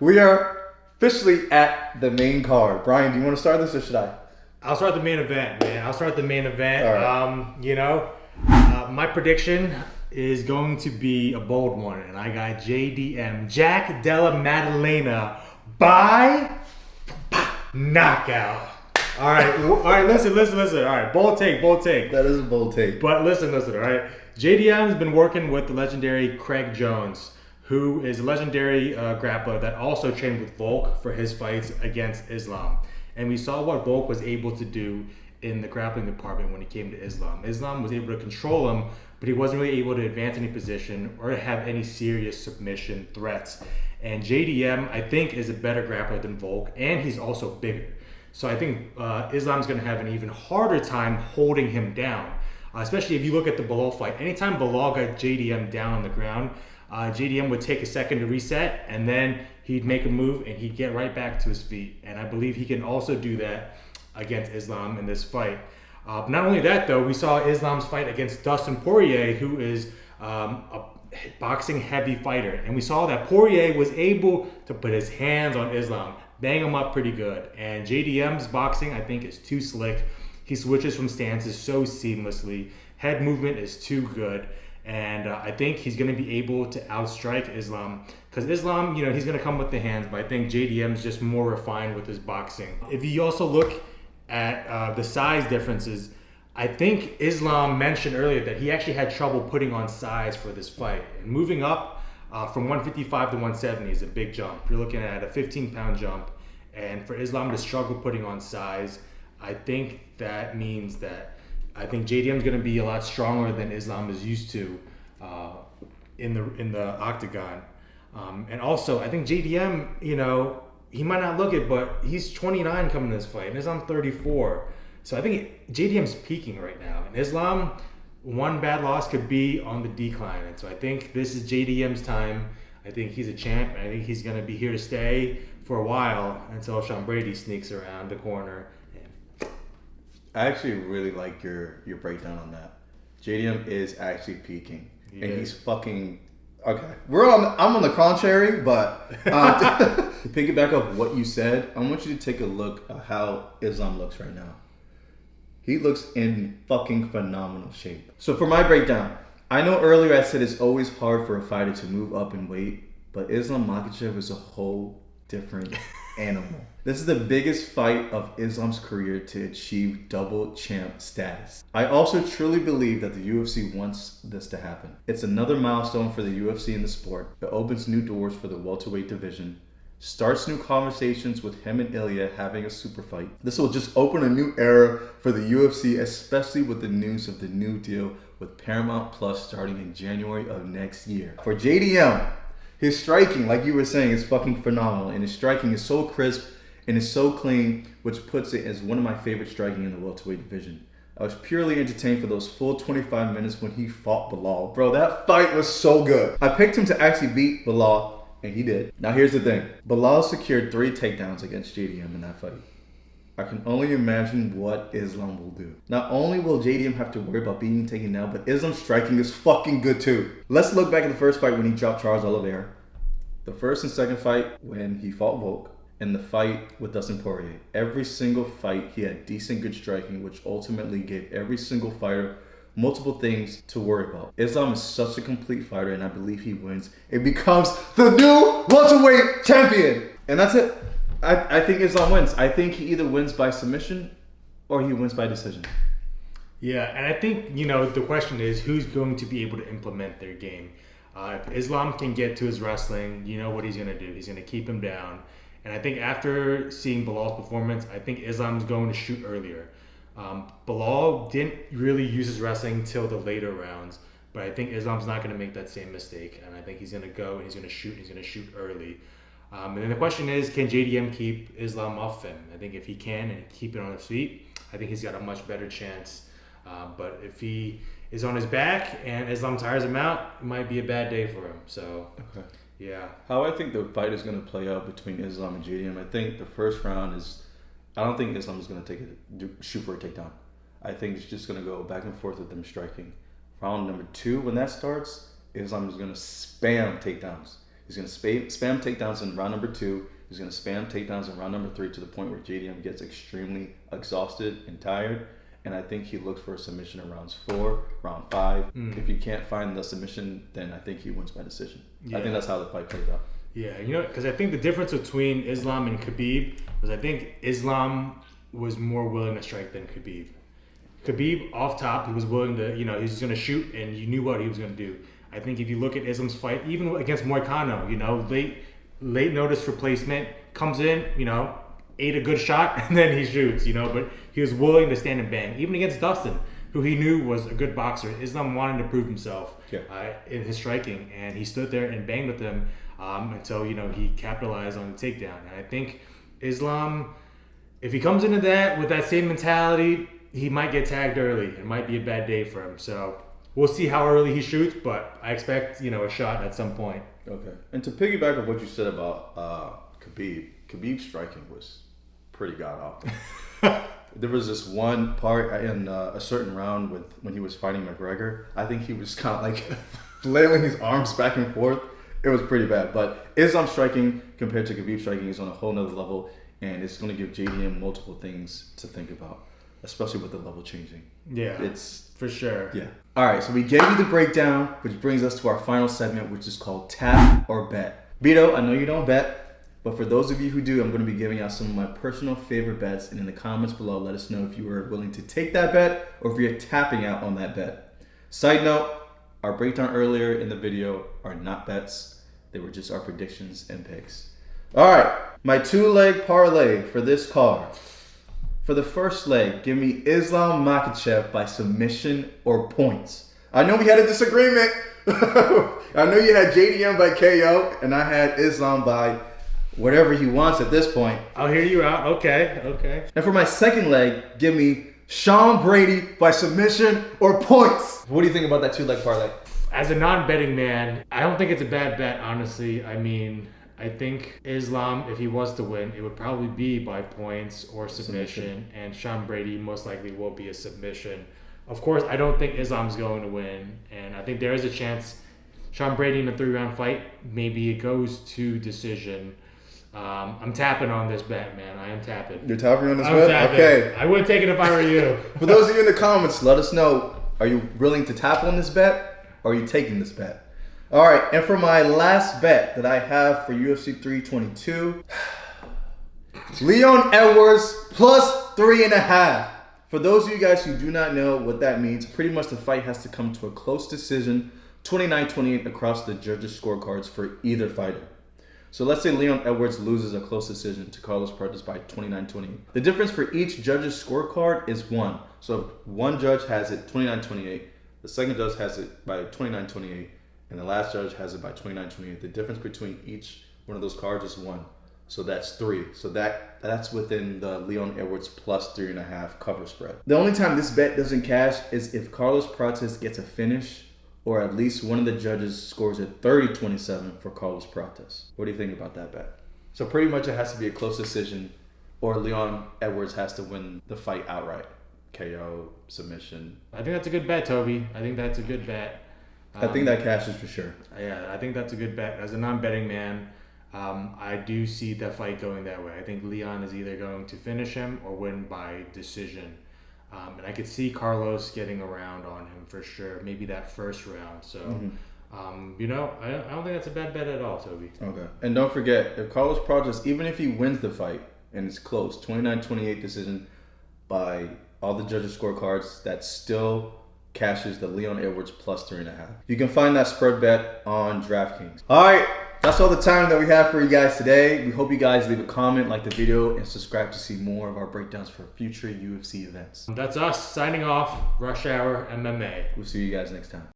We are officially at the main card. Brian, do you want to start this or should I? I'll start the main event, man. All right. right. My prediction is going to be a bold one, and I got JDM, Jack Della Maddalena, by knockout. All right, listen. All right, bold take. That is a bold take. But listen, all right. JDM's been working with the legendary Craig Jones, who is a legendary grappler that also trained with Volk for his fights against Islam. And we saw what Volk was able to do in the grappling department when he came to Islam. Islam was able to control him, but he wasn't really able to advance any position or have any serious submission threats. And JDM, I think, is a better grappler than Volk, and he's also bigger. So I think Islam's going to have an even harder time holding him down, especially if you look at the Bilal fight. Anytime Bilal got JDM down on the ground, JDM would take a second to reset, and then he'd make a move and he'd get right back to his feet. And I believe he can also do that against Islam in this fight. Not only that, though, we saw Islam's fight against Dustin Poirier, who is a boxing heavy fighter. And we saw that Poirier was able to put his hands on Islam, bang him up pretty good. And JDM's boxing, I think, is too slick. He switches from stances so seamlessly. Head movement is too good. And I think he's going to be able to outstrike Islam. Because Islam, he's going to come with the hands, but I think JDM's just more refined with his boxing. If you also look at the size differences, I think Islam mentioned earlier that he actually had trouble putting on size for this fight. And moving up from 155 to 170 is a big jump. You're looking at a 15-pound jump. And for Islam to struggle putting on size, I think that means that I think JDM's going to be a lot stronger than Islam is used to in the octagon. And also, I think JDM, he might not look it, but he's 29 coming to this fight, and Islam's 34. So I think JDM's peaking right now. And Islam, one bad loss could be on the decline. And so I think this is JDM's time. I think he's a champ, and I think he's going to be here to stay for a while until Sean Brady sneaks around the corner. I actually really like your breakdown on that. JDM is actually peaking, and he's fucking okay. I'm on the contrary, but to piggyback off what you said, I want you to take a look at how Islam looks right now. He looks in fucking phenomenal shape. So for my breakdown, I know earlier I said it's always hard for a fighter to move up in weight, but Islam Makhachev is a whole different animal. This is the biggest fight of Islam's career to achieve double champ status. I also truly believe that the UFC wants this to happen. It's another milestone for the UFC in the sport. It opens new doors for the welterweight division, starts new conversations with him and Ilya having a super fight. This will just open a new era for the UFC, especially with the news of the new deal with Paramount Plus starting in January of next year. For JDM, his striking, like you were saying, is fucking phenomenal, and his striking is so crisp and is so clean, which puts it as one of my favorite striking in the welterweight division. I was purely entertained for those full 25 minutes when he fought Bilal. Bro, that fight was so good. I picked him to actually beat Bilal, and he did. Now here's the thing. Bilal secured 3 takedowns against JDM in that fight. I can only imagine what Islam will do. Not only will JDM have to worry about being taken down, but Islam's striking is fucking good too. Let's look back at the first fight when he dropped Charles Oliveira. The first and second fight when he fought Volk, and the fight with Dustin Poirier. Every single fight he had decent good striking, which ultimately gave every single fighter multiple things to worry about. Islam is such a complete fighter, and I believe he wins and becomes the new welterweight champion. And that's it. I think Islam wins. I think he either wins by submission or he wins by decision. Yeah, and I think, the question is who's going to be able to implement their game. If Islam can get to his wrestling, you know what he's going to do. He's going to keep him down. And I think after seeing Bilal's performance, I think Islam's going to shoot earlier. Bilal didn't really use his wrestling till the later rounds, but I think Islam's not going to make that same mistake. And I think he's going to go and he's going to shoot. He's going to shoot early. And then the question is, can JDM keep Islam off him? I think if he can and keep it on his feet, I think he's got a much better chance. But if he is on his back and Islam tires him out, it might be a bad day for him. So, okay. Yeah. How I think the fight is going to play out between Islam and JDM, I think the first round is, I don't think Islam is going to shoot for a takedown. I think it's just going to go back and forth with them striking. Round number 2, when that starts, Islam is going to spam takedowns. He's going to spam takedowns in round number 2. He's going to spam takedowns in round number 3 to the point where JDM gets extremely exhausted and tired. And I think he looks for a submission in rounds 4, round 5. If he can't find the submission, then I think he wins by decision. I think that's how the fight plays out. Yeah, because I think the difference between Islam and Khabib was I think Islam was more willing to strike than Khabib. Khabib, off top, he was willing to, he was going to shoot, and you knew what he was going to do. I think if you look at Islam's fight, even against Moicano, late notice replacement, comes in, ate a good shot, and then he shoots, but he was willing to stand and bang. Even against Dustin, who he knew was a good boxer, Islam wanted to prove himself in his striking, and he stood there and banged with him until, he capitalized on the takedown. And I think Islam, if he comes into that with that same mentality, he might get tagged early. It might be a bad day for him. So we'll see how early he shoots, but I expect, a shot at some point. Okay. And to piggyback on what you said about Khabib's striking was pretty god-awful. There was this one part in a certain round when he was fighting McGregor. I think he was kind of like flailing his arms back and forth. It was pretty bad. But Islam striking compared to Khabib striking is on a whole nother level, and it's going to give JDM multiple things to think about, especially with the level changing. Yeah, it's for sure. Yeah. All right, so we gave you the breakdown, which brings us to our final segment, which is called Tap or Bet. Beto, I know you don't bet, but for those of you who do, I'm going to be giving out some of my personal favorite bets, and in the comments below, let us know if you are willing to take that bet or if you're tapping out on that bet. Side note, our breakdown earlier in the video are not bets. They were just our predictions and picks. All right, my 2-leg parlay for this card. For the first leg, give me Islam Makhachev by submission or points. I know we had a disagreement. I know you had JDM by KO, and I had Islam by whatever he wants at this point. I'll hear you out. Okay. And for my second leg, give me Sean Brady by submission or points. What do you think about that 2-leg parlay? As a non-betting man, I don't think it's a bad bet, honestly. I mean, I think Islam, if he was to win, it would probably be by points or submission. And Sean Brady most likely will be a submission. Of course, I don't think Islam's going to win, and I think there is a chance Sean Brady in a 3-round fight, maybe it goes to decision. I'm tapping on this bet, man. I am tapping. You're tapping on this bet? Tapping. Okay. I would take it if I were you. For those of you in the comments, let us know, are you willing to tap on this bet, or are you taking this bet? All right, and for my last bet that I have for UFC 322, Leon Edwards plus 3.5. For those of you guys who do not know what that means, pretty much the fight has to come to a close decision, 29-28 across the judges' scorecards for either fighter. So let's say Leon Edwards loses a close decision to Carlos Prates by 29-28. The difference for each judge's scorecard is 1. So if one judge has it 29-28, the second judge has it by 29-28, and the last judge has it by 29-28. The difference between each one of those cards is 1. So that's 3. So that's within the Leon Edwards plus 3.5 cover spread. The only time this bet doesn't cash is if Carlos Prates gets a finish, or at least one of the judges scores a 30-27 for Carlos Prates. What do you think about that bet? So pretty much it has to be a close decision, or Leon Edwards has to win the fight outright. KO, submission. I think that's a good bet, Toby. I think that's a good bet. I think that cashes for sure. Yeah, I think that's a good bet. As a non-betting man, I do see the fight going that way. I think Leon is either going to finish him or win by decision. And I could see Carlos getting around on him for sure. Maybe that first round. So, I don't think that's a bad bet at all, Toby. Okay. And don't forget, if Carlos Prates, even if he wins the fight and it's close, 29-28 decision by all the judges' scorecards, that still cashes the Leon Edwards plus 3.5. You can find that spread bet on DraftKings. All right. That's all the time that we have for you guys today. We hope you guys leave a comment, like the video, and subscribe to see more of our breakdowns for future UFC events. That's us signing off. Rush Hour MMA. We'll see you guys next time.